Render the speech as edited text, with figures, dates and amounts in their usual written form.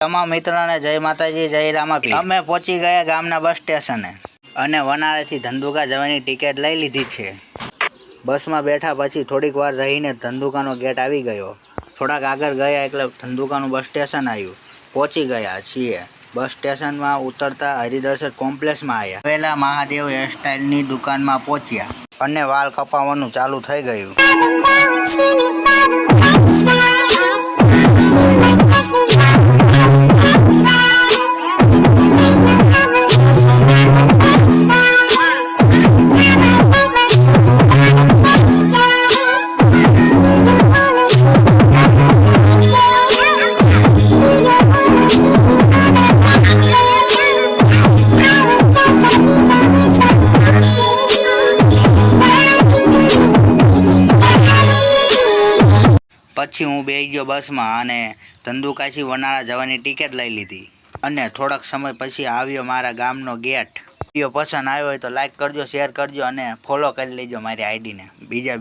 તમામ મિત્રોને જય માતાજી, જય રામાપીર। અમે પહોંચી ગયા ગામના બસ સ્ટેશને અને વનાળેથી ધંધુકા જવાની ટિકિટ લઈ લીધી છે। બસમાં બેઠા પછી થોડીક વાર રહીને ધંધુકાનો ગેટ આવી ગયો। થોડાક આગળ ગયા એટલે ધંધુકાનું બસ સ્ટેશન આવ્યું। પહોંચી ગયા છીએ। બસ સ્ટેશનમાં ઉતરતા હરિદર્શન કોમ્પ્લેક્સમાં આવ્યા। પહેલા મહાદેવ હેરસ્ટાઈલની દુકાનમાં પહોંચ્યા અને વાળ કપાવવાનું ચાલુ થઈ ગયું। પછી હું બેસી ગયો બસમાં અને ધંધુકાથી વનાળા જવાની ટિકિટ લઈ લીધી અને થોડાક સમય પછી આવ્યો મારા ગામનો ગેટ। વિડીયો પસંદ આવ્યો હોય તો લાઈક કરજો, શેર કરજો અને ફોલો કરી લેજો મારી આઈડીને। બીજા